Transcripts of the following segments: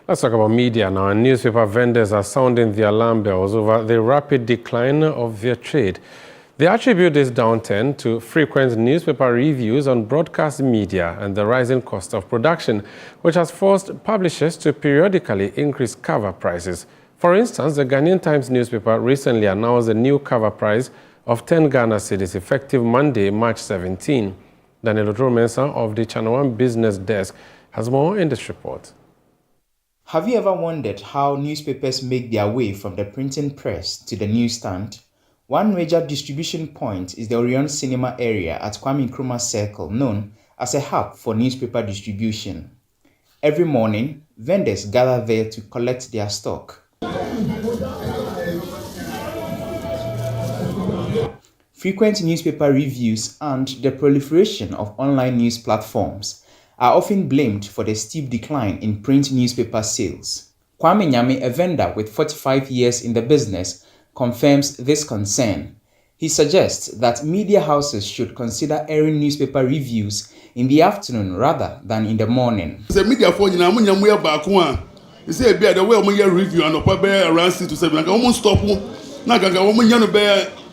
Let's talk about media now. Newspaper vendors are sounding the alarm bells over the rapid decline of their trade. They attribute this downturn to frequent newspaper reviews on broadcast media and the rising cost of production, which has forced publishers to periodically increase cover prices. For instance, the Ghanaian Times newspaper recently announced a new cover price of 10 Ghana cedis effective Monday, March 17. Daniel Odro-Mensah of the ChannelOne Business Desk has more in this report. Have you ever wondered how newspapers make their way from the printing press to the newsstand? One major distribution point is the Orion Cinema area at Kwame Nkrumah Circle, known as a hub for newspaper distribution. Every morning, vendors gather there to collect their stock. Frequent newspaper reviews and the proliferation of online news platforms are often blamed for the steep decline in print newspaper sales. Kwame Nyame, a vendor with 45 years in the business, confirms this concern. He suggests that media houses should consider airing newspaper reviews in the afternoon rather than in the morning. The media for you now, you say the way we review and around 6 to 7. I won't stop. Now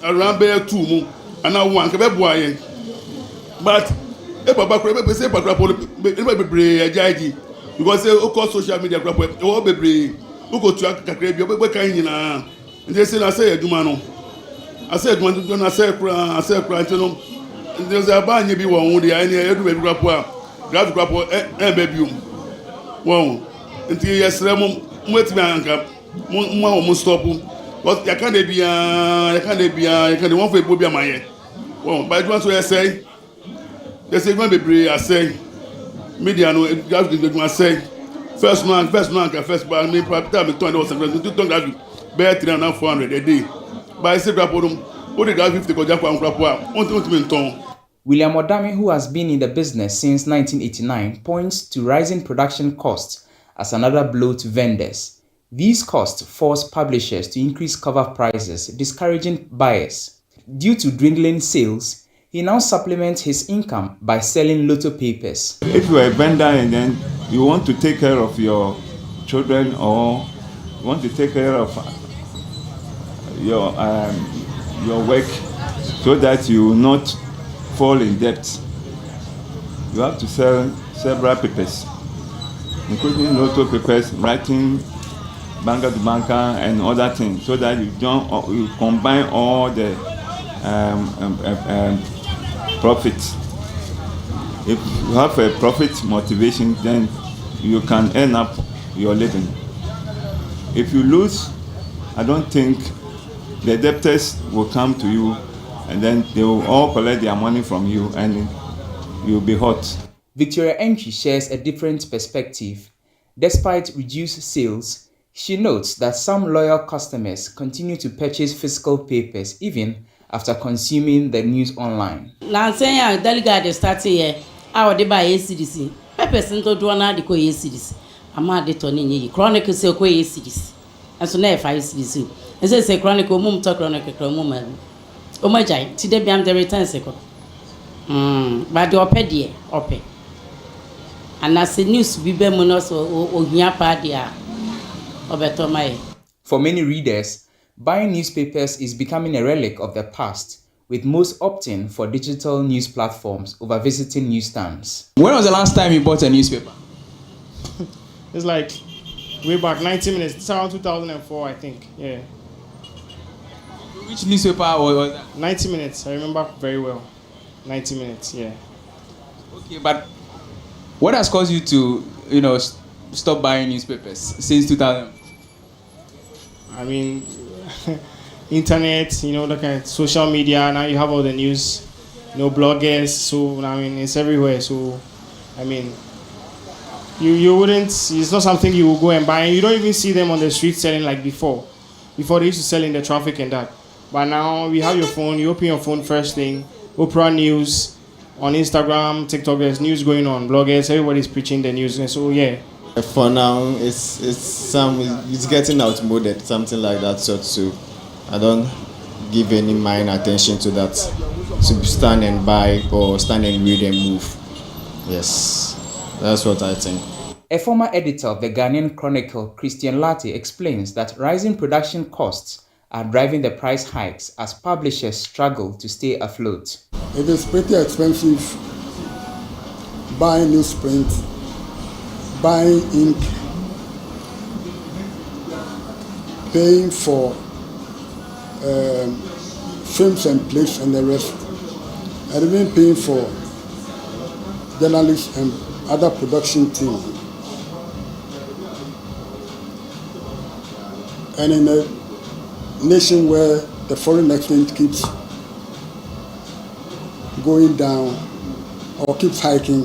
around 2 and I want to but because social media they say I say Dumano. I said one to say there's a band be one the idea to grab baby. Wow. Until yesterday, wait me almost stop. But you can't be one for Bobia Maye. Well, but I want to say, there's a baby, I say, media no, you have to say, first man, first bar, me, time, 20 bear 300 a day. But I say, what the guy 50 go jump on crap. William Odami, who has been in the business since 1989, points to rising production costs as another blow to vendors. These costs force publishers to increase cover prices, discouraging buyers. Due to dwindling sales, he now supplements his income by selling lotto papers. If you are a vendor and then you want to take care of your children or you want to take care of your work so that you will not fall in debt, you have to sell several papers, including lotto papers, writing, banker to banker, and other things, so that you combine all the profits. If you have a profit motivation, then you can earn up your living. If you lose, I don't think the debtors will come to you and then they will all collect their money from you and you'll be hot. Victoria Entry shares a different perspective. Despite reduced sales, she notes that some loyal customers continue to purchase physical papers even after consuming the news online. Last year, delegate started here. I would buy ACDC. Papers into do not declare ACDC. I'm not the Tony Chronicle say ACDC. And so now 5 CDC. As I say, Chronicle mum talk Chronicle moment. Oh my giant, today I'm the return second. But the oped open. And as the news be bemonos or Yapadia or better my. For many readers, buying newspapers is becoming a relic of the past, with most opting for digital news platforms over visiting newsstands. When was the last time you bought a newspaper? It's like way back 90 minutes. It's around 2004, I think. Yeah. Which newspaper was that? 90 minutes. I remember very well. 90 minutes. Yeah. Okay, but what has caused you to, stop buying newspapers since 2000? I mean, internet. The kind of social media. Now you have all the news. Bloggers. So I mean, it's everywhere. So, I mean. You wouldn't, it's not something you will go and buy. You don't even see them on the street selling like before. Before they used to sell in the traffic and that. But now you have your phone, you open your phone first thing, Oprah News, on Instagram, TikTok, there's news going on, bloggers, everybody's preaching the news. And so yeah. For now, it's getting outmoded, something like that sort. So I don't give any mind attention to that. To stand and buy or stand and read and move. Yes. That's what I think. A former editor of the Ghanaian Chronicle, Christian Latte, explains that rising production costs are driving the price hikes as publishers struggle to stay afloat. It is pretty expensive buying newsprint, buying ink, paying for films and plays and the rest, and even paying for journalists and other production team. And in a nation where the foreign exchange keeps going down or keeps hiking,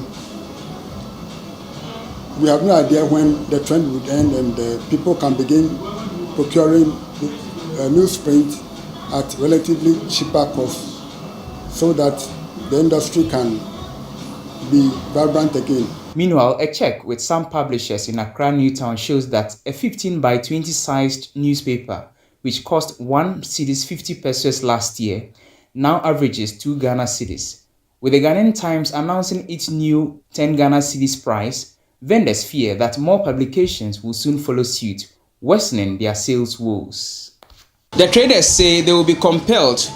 we have no idea when the trend would end and people can begin procuring newsprint at relatively cheaper costs so that the industry can be vibrant again. Meanwhile, a check with some publishers in Accra Newtown shows that a 15 by 20 sized newspaper, which cost 1 cedis 50 pesos last year, now averages 2 Ghana cedis. With the Ghanaian Times announcing its new 10 Ghana cedis price, vendors fear that more publications will soon follow suit, worsening their sales woes. The traders say they will be compelled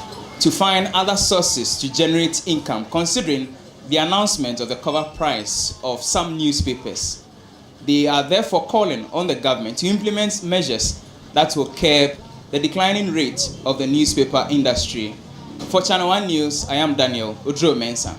to find other sources to generate income, considering the announcement of the cover price of some newspapers. They are therefore calling on the government to implement measures that will curb the declining rate of the newspaper industry. For ChannelOne News, I am Daniel Udro Mensah.